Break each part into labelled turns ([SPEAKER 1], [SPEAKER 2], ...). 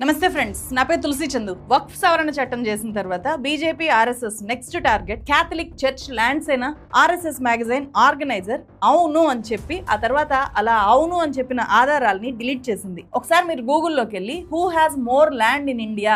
[SPEAKER 1] నమస్తే ఫ్రెండ్స్, నా పేరు తులసి చందు. వక్ఫ్ సవరణ చట్టం చేసిన తర్వాత BJP RSS next target Catholic church lands అయినా ఆర్ఎస్ఎస్ మ్యాగజైన్ ఆర్గనైజర్ అవును అని చెప్పి ఆ తర్వాత అలా అవును అని చెప్పిన ఆధారాలని డిలీట్ చేసింది. ఒకసారి మీరు గూగుల్లోకి వెళ్ళి who has more land in India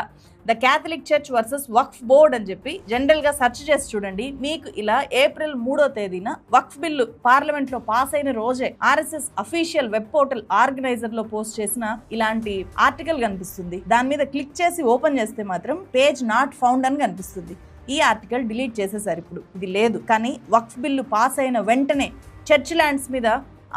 [SPEAKER 1] the Catholic church versus Waqf board అని చెప్పి జనరల్ గా సెర్చ్ చేసి చూడండి. మీకు ఇలా ఏప్రిల్ 3వ తేదీన వక్ఫ్ బిల్లు పార్లమెంట్ లో పాస్ అయిన రోజే RSS official web portal Organiser లో పోస్ట్ చేసిన ఇలాంటి ఆర్టికల్ కనిపిస్తుంది. దాని మీద క్లిక్ చేసి ఓపెన్ చేస్తే మాత్రం పేజ్ నాట్ ఫౌండ్ అని కనిపిస్తుంది. ఈ ఆర్టికల్ డిలీట్ చేసేసారు. ఇప్పుడు ఇది లేదు. కానీ వక్ఫ్ బిల్లు పాస్ అయిన వెంటనే చర్చ్ ల్యాండ్స్ మీద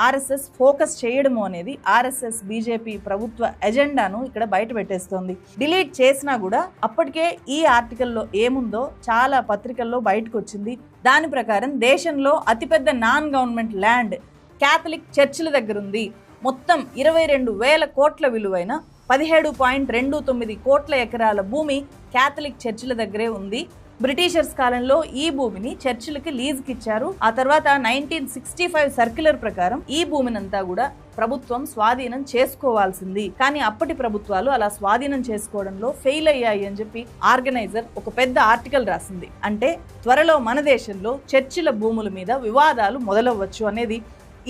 [SPEAKER 1] ఆర్ఎస్ఎస్ ఫోకస్ చేయడము అనేది ఆర్ఎస్ఎస్ బీజేపీ ప్రభుత్వ ఎజెండాను ఇక్కడ బయట పెట్టేస్తోంది. డిలీట్ చేసినా కూడా అప్పటికే ఈ ఆర్టికల్లో ఏముందో చాలా పత్రికల్లో బయటకు వచ్చింది. దాని ప్రకారం దేశంలో అతిపెద్ద నాన్ గవర్నమెంట్ ల్యాండ్ క్యాథలిక్ చర్చిల దగ్గర ఉంది. మొత్తం 22,000 కోట్ల విలువైన 17.29 కోట్ల ఎకరాల భూమి క్యాథలిక్ చర్చిల దగ్గరే ఉంది. బ్రిటిషర్స్ కాలంలో ఈ భూమిని చర్చిలకి లీజుకి ఇచ్చారు. ఆ తర్వాత 1965 సర్క్యులర్ ప్రకారం ఈ భూమినంతా కూడా ప్రభుత్వం స్వాధీనం చేసుకోవాల్సింది. కానీ అప్పటి ప్రభుత్వాలు అలా స్వాధీనం చేసుకోవడంలో ఫెయిల్ అయ్యాయి అని చెప్పి ఆర్గనైజర్ ఒక పెద్ద ఆర్టికల్ రాసింది. అంటే త్వరలో మన దేశంలో చర్చిల భూముల మీద వివాదాలు మొదలవ్వచ్చు అనేది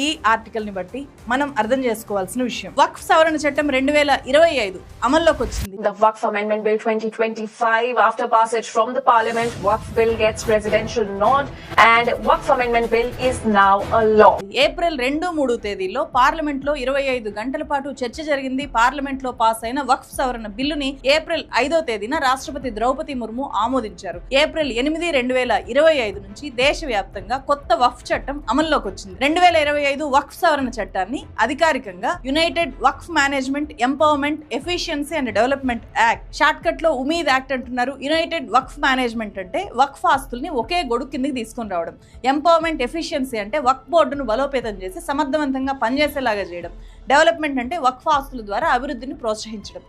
[SPEAKER 1] ఈ ఆర్టికల్ ని బట్టి మనం అర్థం చేసుకోవాల్సిన విషయం. వక్ఫ్ సవరణ చట్టం 2025 అమల్లోకి వచ్చింది.
[SPEAKER 2] The Waqf Amendment Bill 2025, after passage from the Parliament, Waqf Bill gets presidential nod and Waqf Amendment Bill is now a law.
[SPEAKER 1] April 2-3 తేదీల్లో పార్లమెంట్ లో 25 గంటల పాటు చర్చ జరిగింది. పార్లమెంట్ లో పాస్ అయిన వక్ఫ్ సవరణ బిల్లుని ఏప్రిల్ 5వ తేదీన రాష్ట్రపతి ద్రౌపది ముర్ము ఆమోదించారు. ఏప్రిల్ 8, 2025 నుంచి దేశవ్యాప్తంగా కొత్త వక్ఫ్ చట్టం అమల్లోకి వచ్చింది. 2025 వక్ఫ్ సవరణ చట్టాన్ని అధికారికంగా United Waqf management empowerment efficiency and development act, short cut లో ఉమీద్ యాక్ట్ అంటున్నారు. యునైటెడ్ వక్ఫ్ మేనేజ్మెంట్ అంటే వక్ఫ్ ఆస్తుల్ని ఒకే గొడుగు కిందకి తీసుకొని రావడం. ఎంపవర్మెంట్ ఎఫిషియన్సీ అంటే వక్ఫ్ బోర్డును బలోపేతం చేసి సమర్థవంతంగా పనిచేసేలాగా చేయడం. డెవలప్మెంట్ అంటే వక్ఫ్ ఆస్తుల ద్వారా అభివృద్ధిని ప్రోత్సహించడం.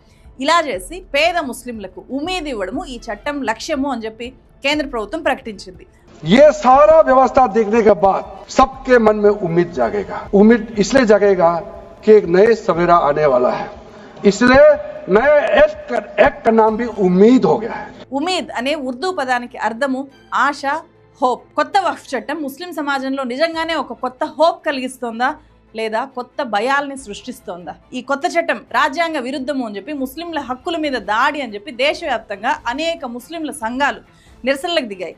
[SPEAKER 1] ఇలా చేసి పేద ముస్లింలకు ఉమీద్ ఇవ్వడము ఈ చట్టం లక్ష్యము అని చెప్పి కేంద్ర ప్రభుత్వం ప్రకటించింది.
[SPEAKER 3] ये सारा व्यवस्था देखने के बाद सबके मन में उम्मीद जागेगा. उम्मीद इसलिए जागेगा कि एक नए सवेरा आने वाला है. इसलिए नए एक्ट का नाम भी उम्मीद हो गया है.
[SPEAKER 1] ఉమీద్ అనే ఉర్దూ పదానికి అర్థము ఆశ, హోప్. కొత్త వక్ఫ్ చట్టం ముస్లిం సమాజంలో నిజంగానే ఒక కొత్త హోప్ కలిగిస్తోందా లేదా కొత్త భయాల్ని సృష్టిస్తోందా? ఈ కొత్త చట్టం రాజ్యాంగ విరుద్ధము అని చెప్పి ముస్లింల హక్కుల మీద దాడి అని చెప్పి దేశవ్యాప్తంగా అనేక ముస్లింల సంఘాలు నిరసనలకు దిగాయి.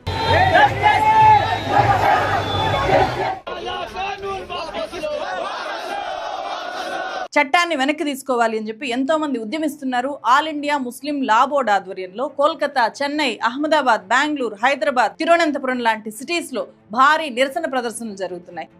[SPEAKER 1] చట్టాన్ని వెనక్కి తీసుకోవాలి అని చెప్పి ఎంతో మంది ఉద్యమిస్తున్నారు. All India Muslim law board ఆధ్వర్యంలో కోల్కతా, చెన్నై, అహ్మదాబాద్, బెంగళూరు, హైదరాబాద్, తిరువనంతపురం లాంటి సిటీస్ లో భారీ నిరసన ప్రదర్శనలు జరుగుతున్నాయి.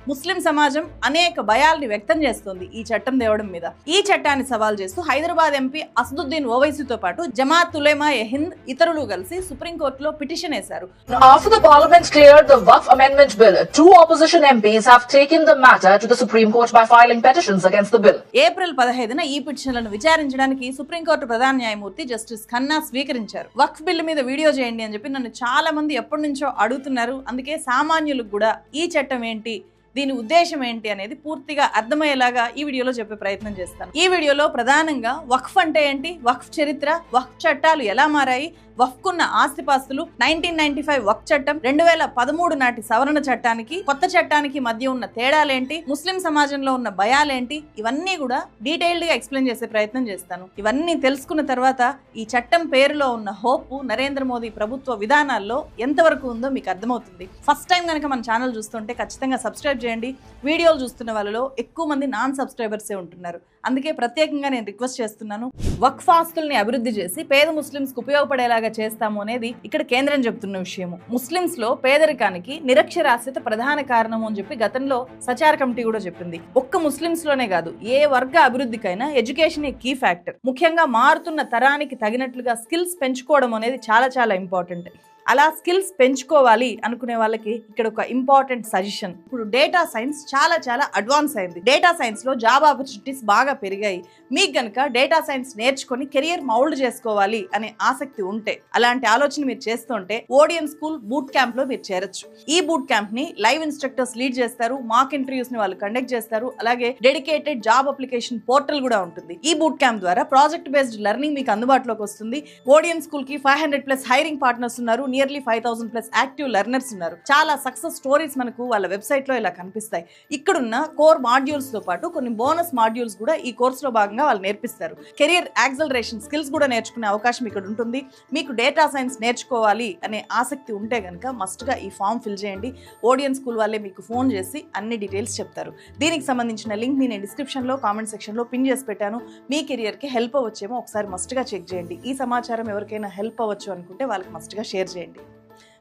[SPEAKER 1] ముస్లిం సమాజం అనేక భయాల్ని వ్యక్తం చేస్తోంది ఈ చట్టం తేవడం మీద. ఈ చట్టాన్ని సవాల్ చేస్తూ హైదరాబాద్ ఎంపీ అసదుద్దీన్ ఓవైసీతో పాటు జమాత్ ఉలేమా ఎ హింద్ ఇతరులు కలిసి సుప్రీంకోర్టులో పిటిషన్ వేశారు.
[SPEAKER 2] After the Parliament cleared the Waqf Amendment Bill, two opposition MPs have taken the matter to the Supreme Court by filing petitions against the bill.
[SPEAKER 1] April 15న ఈ పిటిషన్లను విచారించడానికి సుప్రీంకోర్టు ప్రధాన న్యాయమూర్తి జస్టిస్ ఖన్నా స్వీకరించారు. వక్ఫ్ బిల్లు మీద వీడియో చేయండి అని చెప్పి నన్ను చాలా మంది ఎప్పటి నుంచో అడుగుతున్నారు. అందుకే సామాన్యులకు కూడా ఈ చట్టం ఏంటి, దీని ఉద్దేశం ఏంటి అనేది పూర్తిగా అర్థమయ్యేలాగా ఈ వీడియోలో చెప్పే ప్రయత్నం చేస్తాను. ఈ వీడియోలో ప్రధానంగా వక్ఫ్ అంటే ఏంటి, వక్ఫ్ చరిత్ర, వక్ఫ్ చట్టాలు ఎలా మారాయి, వక్ఫ్కున్న ఆస్తిపాస్తులు, 1995 వక్ఫ్ చట్టం, 2013 నాటి సవరణ చట్టానికి కొత్త చట్టానికి మధ్య ఉన్న తేడాలేంటి, ముస్లిం సమాజంలో ఉన్న భయాలేంటి, ఇవన్నీ కూడా డీటెయిల్డ్ గా ఎక్స్ప్లెయిన్ చేసే ప్రయత్నం చేస్తాను. ఇవన్నీ తెలుసుకున్న తర్వాత ఈ చట్టం పేరులో ఉన్న హోప్ నరేంద్ర మోదీ ప్రభుత్వ విధానాల్లో ఎంతవరకు ఉందో మీకు అర్థమవుతుంది. ఫస్ట్ టైం కనుక మన ఛానల్ చూస్తుంటే ఖచ్చితంగా సబ్స్క్రైబ్ చేయండి. వీడియోలు చూస్తున్న వాళ్ళలో ఎక్కువ మంది నాన్ సబ్స్క్రైబర్సే ఉంటున్నారు. అందుకే ప్రత్యేకంగా నేను రిక్వెస్ట్ చేస్తున్నాను, వక్ఫ్ ఆస్తుల్ని అభివృద్ధి చేసి పేద ముస్లింస్ కు ఉపయోగపడేలాగా చేస్తాము అనేది ఇక్కడ కేంద్రం చెబుతున్న విషయము. ముస్లింస్ లో పేదరికానికి నిరక్షరాస్యత ప్రధాన కారణము అని చెప్పి గతంలో సచార్ కమిటీ కూడా చెప్పింది. ఒక్క ముస్లింస్ లోనే కాదు, ఏ వర్గ అభివృద్ధికైనా ఎడ్యుకేషన్ కీ ఫ్యాక్టర్. ముఖ్యంగా మారుతున్న తరానికి తగినట్లుగా స్కిల్స్ పెంచుకోవడం అనేది చాలా చాలా ఇంపార్టెంట్. అలా స్కిల్స్ పెంచుకోవాలి అనుకునే వాళ్ళకి ఇక్కడ ఒక ఇంపార్టెంట్ సజెషన్. ఇప్పుడు డేటా సైన్స్ చాలా చాలా అడ్వాన్స్ అయింది. డేటా సైన్స్ లో జాబ్ ఆపర్చునిటీస్ బాగా పెరిగాయి. మీకు గనుక డేటా సైన్స్ నేర్చుకొని కెరియర్ మౌల్డ్ చేసుకోవాలి అనే ఆసక్తి ఉంటే, అలాంటి ఆలోచన మీరు చేస్తుంటే ఓడియన్ స్కూల్ బూట్ క్యాంప్ లో మీరు చేరొచ్చు. ఈ బూట్ క్యాంప్ ని లైవ్ ఇన్స్ట్రక్టర్స్ లీడ్ చేస్తారు, మాక్ ఇంటర్వ్యూస్ ని వాళ్ళు కండక్ట్ చేస్తారు, అలాగే డెడికేటెడ్ జాబ్ అప్లికేషన్ పోర్టల్ కూడా ఉంటుంది. ఈ బూట్ క్యాంప్ ద్వారా ప్రాజెక్ట్ బేస్డ్ లెర్నింగ్ మీకు అందుబాటులోకి వస్తుంది. ఓడియన్ స్కూల్ కి 500+ హైరింగ్ పార్ట్నర్స్ ఉన్నారు, నియర్లీ 5000+ యాక్టివ్ లెర్నర్స్ ఉన్నారు. చాలా సక్సెస్ స్టోరీస్ మనకు వాళ్ళ వెబ్సైట్ లో ఇలా కనిపిస్తాయి. ఇక్కడున్న కోర్ మాడ్యూల్స్ తో పాటు కొన్ని బోనస్ మాడ్యూల్స్ కూడా ఈ కోర్స్ లో భాగంగా వాళ్ళు నేర్పిస్తారు. కెరియర్ యాక్సలరేషన్ స్కిల్స్ కూడా నేర్చుకునే అవకాశం ఇక్కడ ఉంటుంది. మీకు డేటా సైన్స్ నేర్చుకోవాలి అనే ఆసక్తి ఉంటే గనుక మస్ట్ గా ఈ ఫామ్ ఫిల్ చేయండి. ఓడియన్ స్కూల్ వాళ్ళే మీకు ఫోన్ చేసి అన్ని డీటెయిల్స్ చెప్తారు. దీనికి సంబంధించిన లింక్ నేను డిస్క్రిప్షన్ లో కామెంట్ సెక్షన్ లో పిన్ చేసి పెట్టాను. మీ కెరియర్ కి హెల్ప్ అవ్వచ్చేమో ఒకసారి మస్ట్ గా చెక్ చేయండి. ఈ సమాచారం ఎవరికైనా హెల్ప్ అవ్వచ్చు అనుకుంటే వాళ్ళకి మస్ట్ గా షేర్ చేయండి.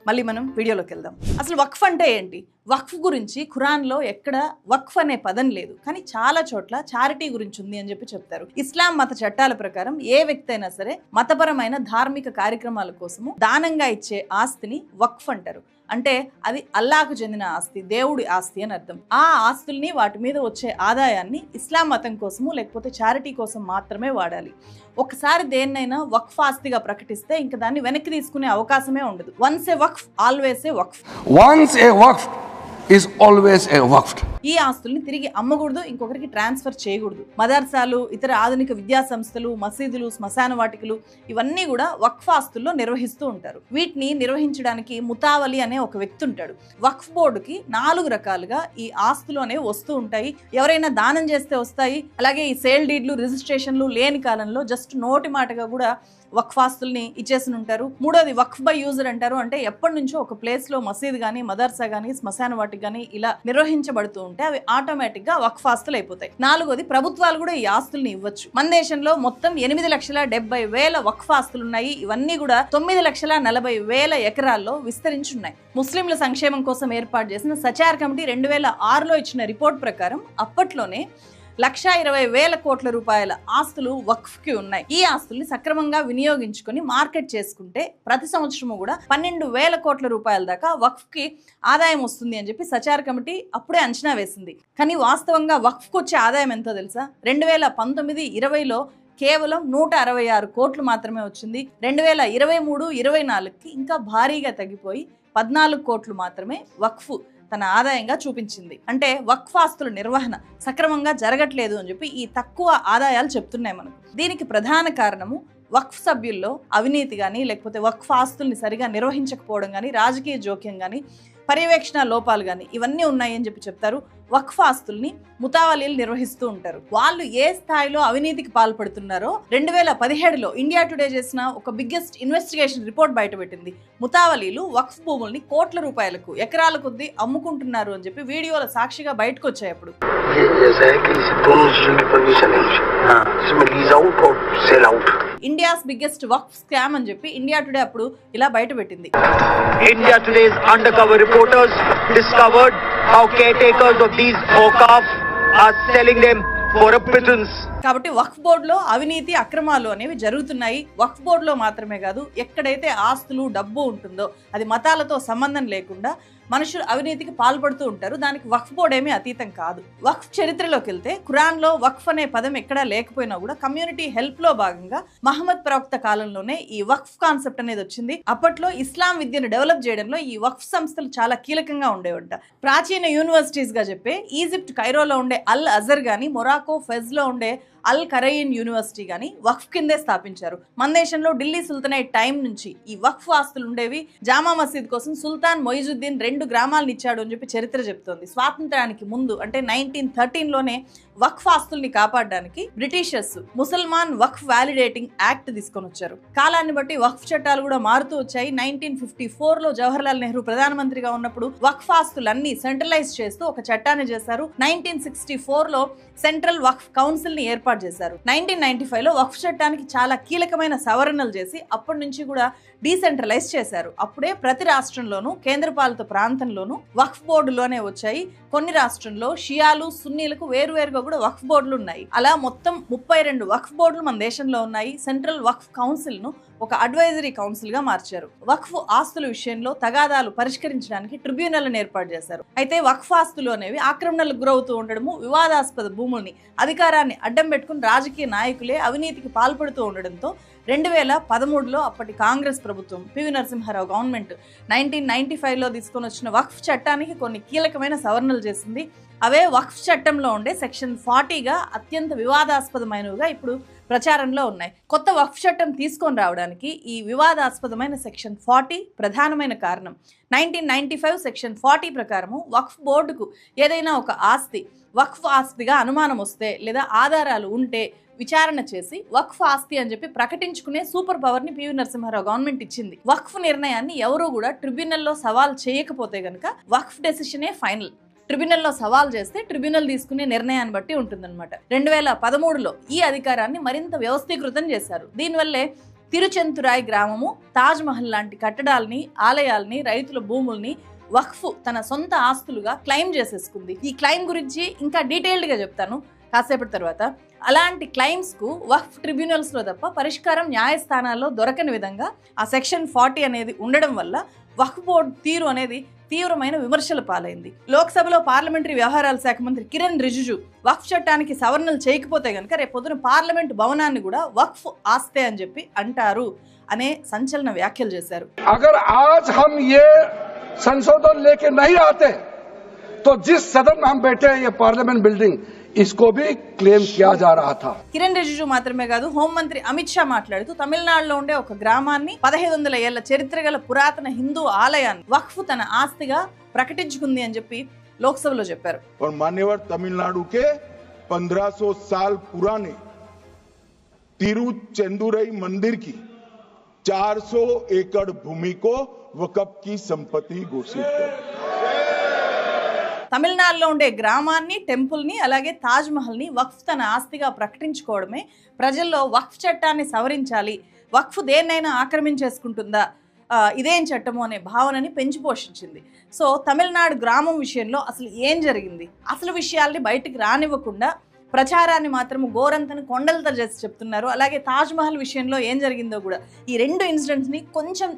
[SPEAKER 1] మళ్ళీ మనం వీడియోలోకి వెళ్దాం. అసలు వక్ఫ్ అంటే ఏంటి? వక్ఫ్ గురించి ఖురాన్లో ఎక్కడ వక్ఫ్ అనే పదం లేదు, కానీ చాలా చోట్ల చారిటీ గురించి ఉంది అని చెప్పి చెప్తారు. ఇస్లాం మత చట్టాల ప్రకారం ఏ వ్యక్తి అయినా సరే మతపరమైన ధార్మిక కార్యక్రమాల కోసము దానంగా ఇచ్చే ఆస్తిని వక్ఫ్ అంటారు. అంటే అది అల్లాహకు చెందిన ఆస్తి, దేవుడి ఆస్తి అని అర్థం. ఆ ఆస్తుల్ని, వాటి మీద వచ్చే ఆదాయాన్ని ఇస్లాం మతం కోసము లేకపోతే చారిటీ కోసం మాత్రమే వాడాలి. ఒకసారి దేన్నైనా వక్ఫ్ ఆస్తిగా ప్రకటిస్తే ఇంకా దాన్ని వెనక్కి తీసుకునే అవకాశమే ఉండదు. Once A Waqf always a Waqf.
[SPEAKER 3] Once a waqf is always a waqf.
[SPEAKER 1] ఈ ఆస్తుల్ని తిరిగి అమ్మకూడదు, ఇంకొకరికి ట్రాన్స్ఫర్ చేయకూడదు. మదర్సాలు, ఇతర ఆధునిక విద్యా సంస్థలు, మసీదులు, శ్మశాన వాటికలు ఇవన్నీ కూడా వక్ఫ్ ఆస్తుల్లో నిర్వహిస్తూ ఉంటారు. వీటిని నిర్వహించడానికి ముతావలి అనే ఒక వ్యక్తి ఉంటాడు. వక్ఫ్ బోర్డుకి 4 రకాలుగా ఈ ఆస్తులు అనేవి వస్తూ ఉంటాయి. ఎవరైనా దానం చేస్తే వస్తాయి. అలాగే ఈ సేల్ డీడ్లు, రిజిస్ట్రేషన్లు లేని కాలంలో జస్ట్ నోటి మాటగా కూడా వక్ఫ్ ఆస్తుల్ని ఇచ్చేసి ఉంటారు. మూడోది వక్ఫ్ బై యూజర్ అంటారు. అంటే ఎప్పటి నుంచో ఒక ప్లేస్ లో మసీద్ గానీ, మదర్సా గానీ, శ్మశాన వాటికి గానీ ఇలా నిర్వహించబడుతూ ఉంటే అవి ఆటోమేటిక్ గా వక్ఫ్ ఆస్తులు అయిపోతాయి. నాలుగోది ప్రభుత్వాలు కూడా ఈ ఆస్తుల్ని ఇవ్వచ్చు. మన దేశంలో మొత్తం 8,70,000 వక్ఫ్ ఆస్తులు ఉన్నాయి. ఇవన్నీ కూడా 9,40,000 ఎకరాల్లో విస్తరించున్నాయి. ముస్లింల సంక్షేమం కోసం ఏర్పాటు చేసిన సచార్ కమిటీ 2006లో ఇచ్చిన రిపోర్ట్ ప్రకారం అప్పట్లోనే 1,20,000 కోట్ల రూపాయల ఆస్తులు వక్ఫ్ కి ఉన్నాయి. ఈ ఆస్తుల్ని సక్రమంగా వినియోగించుకొని మార్కెట్ చేసుకుంటే ప్రతి సంవత్సరము కూడా 12,000 కోట్ల రూపాయల దాకా వక్ఫ్ కి ఆదాయం వస్తుంది అని చెప్పి సచార్ కమిటీ అప్పుడే అంచనా వేసింది. కానీ వాస్తవంగా వక్ఫ్ కు వచ్చే ఆదాయం ఎంతో తెలుసా? 2019-20లో కేవలం 166 కోట్లు మాత్రమే వచ్చింది. 2023-24కి ఇంకా భారీగా తగ్గిపోయి 14 కోట్లు మాత్రమే వక్ఫ్ తన ఆదాయంగా చూపించింది. అంటే వక్ఫ్ ఆస్తుల నిర్వహణ సక్రమంగా జరగట్లేదు అని చెప్పి ఈ తక్కువ ఆదాయాలు చెప్తున్నాయి మనకు. దీనికి ప్రధాన కారణము వక్ఫ్ సభ్యుల్లో అవినీతి కానీ, లేకపోతే వక్ఫ్ ఆస్తుల్ని సరిగా నిర్వహించకపోవడం కానీ, రాజకీయ జోక్యం కానీ, పర్యవేక్షణ లోపాలు కానీ ఇవన్నీ ఉన్నాయి అని చెప్పి చెప్తారు. వక్ఫ్ ఆస్తుల్ని ముతావలీలు నిర్వహిస్తూ ఉంటారు. వాళ్ళు ఏ స్థాయిలో అవినీతికి పాల్పడుతున్నారో 2017లో ఇండియా టుడే చేసిన ఒక బిగ్గెస్ట్ ఇన్వెస్టిగేషన్ రిపోర్ట్ బయటపెట్టింది. ముతావలీలు వక్ఫ్ భూముల్ని కోట్ల రూపాయలకు, ఎకరాల కొద్దీ అమ్ముకుంటున్నారు అని చెప్పి వీడియోల సాక్షిగా బయటకు వచ్చాయి. అప్పుడు ఇండియాస్ బిగ్గెస్ట్ వక్ఫ్ స్కామ్ అని చెప్పి ఇండియా టుడే అప్పుడు ఇలా బయటపెట్టింది.
[SPEAKER 4] India Today's undercover reporters discovered how caretakers of these awqaf are selling them for a pittance.
[SPEAKER 1] కాబట్టి వక్ఫ్ బోర్డులో అవినీతి, అక్రమాలు అనేవి జరుగుతున్నాయి. వక్ఫ్ బోర్డులో మాత్రమే కాదు, ఎక్కడైతే ఆస్తులు, డబ్బు ఉంటుందో అది మతాలతో సంబంధం లేకుండా మనుషులు అవినీతికి పాల్పడుతూ ఉంటారు. దానికి వక్ఫ్ బోర్డు ఏమీ అతీతం కాదు. వక్ఫ్ చరిత్రలోకి వెళ్తే ఖురాన్లో వక్ఫ్ అనే పదం ఎక్కడా లేకపోయినా కూడా కమ్యూనిటీ హెల్ప్ లో భాగంగా మహమ్మద్ ప్రవక్త కాలంలోనే ఈ వక్ఫ్ కాన్సెప్ట్ అనేది వచ్చింది. అప్పట్లో ఇస్లాం విద్యను డెవలప్ చేయడంలో ఈ వక్ఫ్ సంస్థలు చాలా కీలకంగా ఉండేవంట. ప్రాచీన యూనివర్సిటీస్ గా చెప్పే ఈజిప్ట్ కైరోలో ఉండే అల్ అజర్ గానీ, మొరాకో ఫెజ్ లో ఉండే అల్ కరయిన్ యూనివర్సిటీ గానీ వక్ఫ్ కిందే స్థాపించారు. మన దేశంలో ఢిల్లీ సుల్తానేట్ టైం నుంచి ఈ వక్ఫ్ ఆస్తులు ఉండేవి. జామా మసీద్ కోసం సుల్తాన్ మొయిజుద్దీన్ 2 గ్రామాలను ఇచ్చాడు అని చెప్పి చరిత్ర చెప్తోంది. స్వాతంత్రానికి ముందు అంటే 1913లోనే వక్ఫ్ ఆస్తుల్ని కాపాడడానికి బ్రిటిషర్స్ ముసల్మాన్ వక్ఫ్ వాలిడేటింగ్ యాక్ట్ తీసుకొని వచ్చారు. కాలాన్ని బట్టి వక్ఫ్ చట్టాలు కూడా మారుతూ వచ్చాయి. 1954లో జవహర్లాల్ నెహ్రూ ప్రధానమంత్రిగా ఉన్నప్పుడు వక్ఫ్ ఆస్తులన్నీ సెంట్రలైజ్ చేస్తూ ఒక చట్టాన్ని చేశారు. 1964లో సెంట్రల్ వక్ఫ్ కౌన్సిల్ ని ఏర్పాటు చేశారు. 1995లో వక్ఫ్ చట్టానికి చాలా కీలకమైన సవరణలు చేసి అప్పటి నుంచి కూడా డీసెంట్రలైజ్ చేశారు. అప్పుడే ప్రతి రాష్ట్రంలోనూ, కేంద్రపాలిత ప్రాంతంలోనూ వక్ఫ్ బోర్డులోనే వచ్చాయి. కొన్ని రాష్ట్రంలో షియాలు, సున్నీలకు వేరువేరుగా కూడా వక్ఫ్ బోర్డులు ఉన్నాయి. అలా మొత్తం 32 వక్ఫ్ బోర్డులు మన దేశంలో ఉన్నాయి. సెంట్రల్ వక్ఫ్ కౌన్సిల్ ను ఒక అడ్వైజరీ కౌన్సిల్ గా మార్చారు. వక్ఫ్ ఆస్తుల విషయంలో తగాదాలు పరిష్కరించడానికి ట్రిబ్యునల్ని ఏర్పాటు చేశారు. అయితే వక్ఫ్ ఆస్తులు అనేవి ఆక్రమణలకు గురవుతూ ఉండడము, వివాదాస్పద భూముల్ని అధికారాన్ని అడ్డం పెట్టుకుని రాజకీయ నాయకులే అవినీతికి పాల్పడుతూ ఉండడంతో 2013లో అప్పటి కాంగ్రెస్ ప్రభుత్వం పివి నరసింహారావు గవర్నమెంట్ 1995లో తీసుకొని వచ్చిన వక్ఫ్ చట్టానికి కొన్ని కీలకమైన సవరణలు చేసింది. అవే వక్ఫ్ చట్టంలో ఉండే సెక్షన్ 40గా అత్యంత వివాదాస్పదమైనవిగా ఇప్పుడు ప్రచారంలో ఉన్నాయి. కొత్త వక్ఫ్ చట్టం తీసుకొని రావడానికి ఈ వివాదాస్పదమైన సెక్షన్ 40 ప్రధానమైన కారణం. 1995 సెక్షన్ 40 ప్రకారము వక్ఫ్ బోర్డుకు ఏదైనా ఒక ఆస్తి వక్ఫ్ ఆస్తిగా అనుమానం వస్తే లేదా ఆధారాలు ఉంటే విచారణ చేసి వక్ఫ్ ఆస్తి అని చెప్పి ప్రకటించుకునే సూపర్ పవర్ ని పివి నరసింహారావు గవర్నమెంట్ ఇచ్చింది. వక్ఫ్ నిర్ణయాన్ని ఎవరు కూడా ట్రిబ్యునల్లో సవాల్ చేయకపోతే గనక వక్ఫ్ డెసిషనే ఫైనల్. ట్రిబ్యునల్లో సవాల్ చేస్తే ట్రిబ్యునల్ తీసుకునే నిర్ణయాన్ని బట్టి ఉంటుందన్నమాట. 2013లో ఈ అధికారాన్ని మరింత వ్యవస్థీకృతం చేశారు. దీనివల్లే తిరుచెంతురాయ్ గ్రామము, తాజ్ మహల్ లాంటి కట్టడాలని, ఆలయాల్ని, రైతుల భూముల్ని వక్ఫ్ తన సొంత ఆస్తులుగా క్లెయిమ్ చేసేసుకుంది. ఈ క్లెయిమ్ గురించి ఇంకా డీటెయిల్డ్ గా చెప్తాను కాసేపటి తర్వాత. అలాంటి క్లెయిమ్స్ కు వక్ఫ్ ట్రిబ్యునల్స్ లో తప్ప పరిష్కారం న్యాయస్థానాల్లో దొరకని విధంగా ఆ సెక్షన్ 40 అనేది ఉండడం వల్ల వక్ఫ్ బోర్డు తీరు అనేది తీవ్రమైన విమర్శల పాలైంది. లోక్సభలో పార్లమెంటరీ వ్యవహారాల శాఖ మంత్రి కిరణ్ రిజిజు వక్ఫ్ చట్టానికి సవరణలు చేయకపోతే గనక రేపొద్దున పార్లమెంట్ భవనాన్ని కూడా వక్ఫ్ ఆస్తే అని చెప్పి అంటారు అనే సంచలన వ్యాఖ్యలు చేశారు.
[SPEAKER 3] अगर आज हम ये संशोधन लेके नहीं आते तो जिस सदन में हम बैठे हैं, ये पार्लियामेंट बिल्डिंग, इसको भी क्लेम किया जा रहा था.
[SPEAKER 1] కిరణ్ రిజిజు మాత్రమే కాదు, హోంమంత్రి అమిత్ షా మాట్లాడుతూ తమిళనాడులో ఉండే ఒక గ్రామాన్ని 1500 ఏళ్ల చరిత్ర గల పురాతన హిందూ ఆలయాన్ని వక్ఫ్ తన ఆస్తిగా ప్రకటించుకుంది అని చెప్పి లోక్సభలో చెప్పారు.
[SPEAKER 5] और मान्यवर तमिलनाडु के 1500 साल पुराने तिरुचेंदुरई मंदिर की 400 एकड़ भूमि को वक्फ की संपत्ति घोषित कर
[SPEAKER 1] తమిళనాడులో ఉండే గ్రామాన్ని, టెంపుల్ని, అలాగే తాజ్ మహల్ని వక్ఫ్ తన ఆస్తిగా ప్రకటించుకోవడమే ప్రజల్లో వక్ఫ్ చట్టాన్ని సవరించాలి, వక్ఫ్ దేన్నైనా ఆక్రమించేసుకుంటుందా, ఇదేం చట్టము అనే భావనని పెంచి పోషించింది. సో తమిళనాడు గ్రామం విషయంలో అసలు ఏం జరిగింది, అసలు విషయాల్ని బయటికి రానివ్వకుండా ప్రచారాన్ని మాత్రం గోరంతని కొండలతో చేసి చెప్తున్నారు. అలాగే తాజ్ మహల్ విషయంలో ఏం జరిగిందో కూడా ఈ రెండు ఇన్సిడెంట్స్ని కొంచెం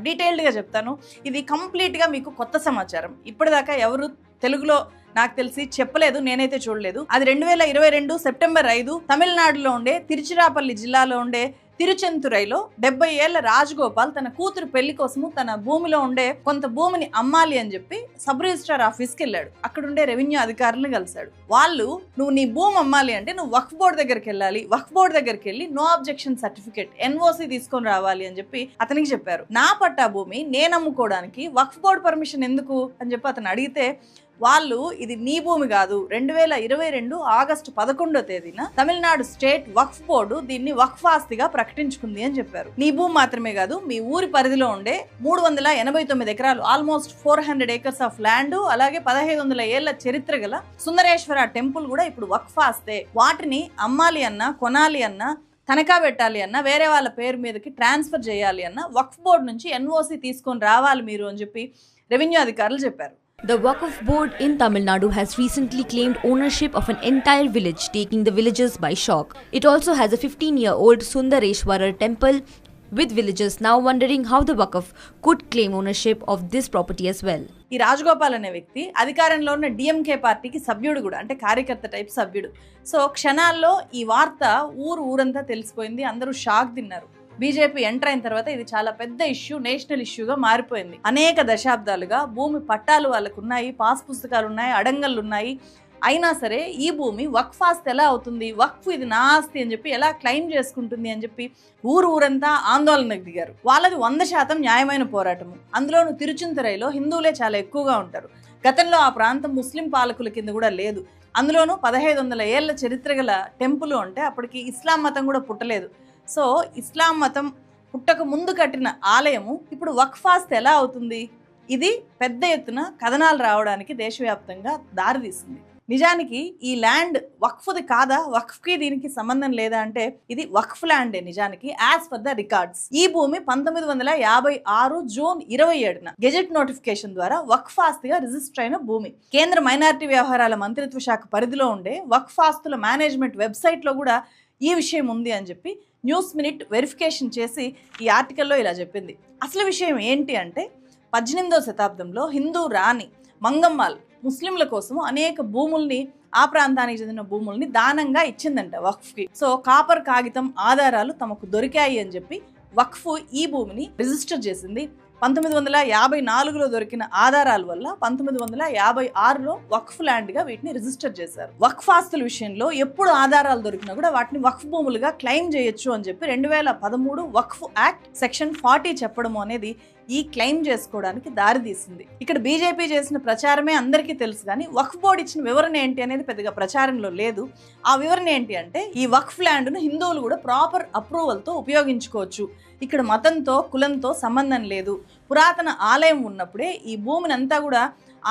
[SPEAKER 1] డీటెయిల్డ్గా చెప్తాను. ఇది కంప్లీట్గా మీకు కొత్త సమాచారం. ఇప్పటిదాకా ఎవరు తెలుగులో నాకు తెలిసి చెప్పలేదు, నేనైతే చూడలేదు. అది 2022 సెప్టెంబర్ 5 తమిళనాడులో ఉండే తిరుచిరాపల్లి జిల్లాలో ఉండే తిరుచెంతురైలో 70 ఏళ్ల రాజగోపాల్ తన కూతురు పెళ్లి కోసము తన భూమిలో ఉండే కొంత భూమిని అమ్మాలి అని చెప్పి సబ్ రిజిస్ట్రార్ ఆఫీస్కి వెళ్ళాడు. అక్కడుండే రెవెన్యూ అధికారులను కలిశాడు. వాళ్ళు నువ్వు నీ భూమి అమ్మాలి అంటే నువ్వు వక్ఫ్ బోర్డు దగ్గరికి వెళ్ళాలి, వక్ఫ్ బోర్డు దగ్గరికి వెళ్ళి నో అబ్జెక్షన్ సర్టిఫికేట్ NOC తీసుకొని రావాలి అని చెప్పి అతనికి చెప్పారు. నా పట్టా భూమి నేను అమ్ముకోవడానికి వక్ఫ్ బోర్డు పర్మిషన్ ఎందుకు అని చెప్పి అతను అడిగితే వాళ్ళు ఇది నీ భూమి కాదు, 2022 ఆగస్టు 11వ తేదీన తమిళనాడు స్టేట్ వక్ఫ్ బోర్డు దీన్ని వక్ఫ్ ఆస్తిగా ప్రకటించుకుంది అని చెప్పారు. నీ భూమి మాత్రమే కాదు, మీ ఊరి పరిధిలో ఉండే 389 ఎకరాలు, ఆల్మోస్ట్ 400 ఏకర్స్ ఆఫ్ ల్యాండ్, అలాగే 1500 ఏళ్ల చరిత్ర గల సుందరేశ్వర టెంపుల్ కూడా ఇప్పుడు వక్ఫ్ ఆస్తే. వాటిని అమ్మాలి అన్నా, కొనాలి అన్నా, తనఖా పెట్టాలి అన్నా, వేరే వాళ్ళ పేరు మీదకి ట్రాన్స్ఫర్ చేయాలి అన్నా వక్ఫ్ బోర్డు నుంచి NOC తీసుకొని రావాలి మీరు అని చెప్పి రెవెన్యూ అధికారులు చెప్పారు.
[SPEAKER 6] The Waqf Board in Tamil Nadu has recently claimed ownership of an entire village, taking the villagers by shock. It also has a 15-year-old Sundareshwarar temple, with villagers now wondering how the Waqf could claim ownership of this property as well.
[SPEAKER 1] ఈ రాజగోపాల్ అనే వ్యక్తి అధికారంలో ఉన్న DMK పార్టీకి సభ్యుడు కూడా, అంటే కార్యకర్త టైప్ సభ్యుడు. సో క్షణాల్లో ఈ వార్త ఊరంతా తెలిసిపోయింది, అందరూ షాక్ తిన్నారు. బీజేపీ ఎంటర్ అయిన తర్వాత ఇది చాలా పెద్ద ఇష్యూ, నేషనల్ ఇష్యూగా మారిపోయింది. అనేక దశాబ్దాలుగా భూమి పట్టాలు వాళ్ళకు ఉన్నాయి, పాస్ పుస్తకాలు ఉన్నాయి, అడంగళ్ళు ఉన్నాయి. అయినా సరే ఈ భూమి వక్ఫ్ ఆస్తి ఎలా అవుతుంది, వక్ఫ్ ఇది నా ఆస్తి అని చెప్పి ఎలా క్లెయిమ్ చేసుకుంటుంది అని చెప్పి ఊరంతా ఆందోళనకు దిగారు. వాళ్ళది 100% న్యాయమైన పోరాటము. అందులోనూ తిరుచెంతురైలో హిందువులే చాలా ఎక్కువగా ఉంటారు. గతంలో ఆ ప్రాంతం ముస్లిం పాలకుల కింద కూడా లేదు. అందులోనూ 1500 ఏళ్ల చరిత్ర గల టెంపుల్ అంటే అప్పటికి ఇస్లాం మతం కూడా పుట్టలేదు. సో ఇస్లాం మతం పుట్టక ముందు కట్టిన ఆలయము ఇప్పుడు వక్ఫ్ ఆస్తి ఎలా అవుతుంది? ఇది పెద్ద ఎత్తున కథనాలు రావడానికి దేశవ్యాప్తంగా దారితీసింది. నిజానికి ఈ ల్యాండ్ వక్ఫ్ది కాదా, వక్ఫ్కి దీనికి సంబంధం లేదా అంటే ఇది వక్ఫ్ ల్యాండే నిజానికి, యాజ్ పర్ ద రికార్డ్స్. ఈ భూమి 1956 జూన్ 27న గెజెట్ నోటిఫికేషన్ ద్వారా వక్ఫ్ ఆస్తిగా రిజిస్టర్ అయిన భూమి. కేంద్ర మైనారిటీ వ్యవహారాల మంత్రిత్వ శాఖ పరిధిలో ఉండే వక్ఫ్ ఆస్తుల మేనేజ్మెంట్ వెబ్సైట్లో కూడా ఈ విషయం ఉంది అని చెప్పి న్యూస్ మినిట్ వెరిఫికేషన్ చేసి ఈ ఆర్టికల్లో ఇలా చెప్పింది. అసలు విషయం ఏంటి అంటే 18వ శతాబ్దంలో హిందూ రాణి మంగమ్మాల్ ముస్లింల కోసం అనేక భూముల్ని, ఆ ప్రాంతానికి చెందిన భూముల్ని దానంగా ఇచ్చిందంట వక్ఫ్కి. సో కాపర్ కాగితం ఆధారాలు తమకు దొరికాయి అని చెప్పి వక్ఫ్ ఈ భూమిని రిజిస్టర్ చేసింది. 1954లో దొరికిన ఆధారాల వల్ల 1956లో వక్ఫ్ ల్యాండ్గా వీటిని రిజిస్టర్ చేశారు. వక్ఫ్ ఆస్తుల విషయంలో ఎప్పుడు ఆధారాలు దొరికినా కూడా వాటిని వక్ఫ్ భూములుగా క్లెయిమ్ చేయొచ్చు అని చెప్పి 2013 వక్ఫ్ యాక్ట్ సెక్షన్ 40 చెప్పడం అనేది ఈ క్లెయిమ్ చేసుకోవడానికి దారితీసింది. ఇక్కడ బీజేపీ చేసిన ప్రచారమే అందరికీ తెలుసు, కానీ వక్ఫ్ బోర్డు ఇచ్చిన వివరణ ఏంటి అనేది పెద్దగా ప్రచారంలో లేదు. ఆ వివరణ ఏంటి అంటే ఈ వక్ఫ్ ల్యాండ్ను హిందువులు కూడా ప్రాపర్ అప్రూవల్తో ఉపయోగించుకోవచ్చు, ఇక్కడ మతంతో కులంతో సంబంధం లేదు, పురాతన ఆలయం ఉన్నప్పుడే ఈ భూమిని అంతా కూడా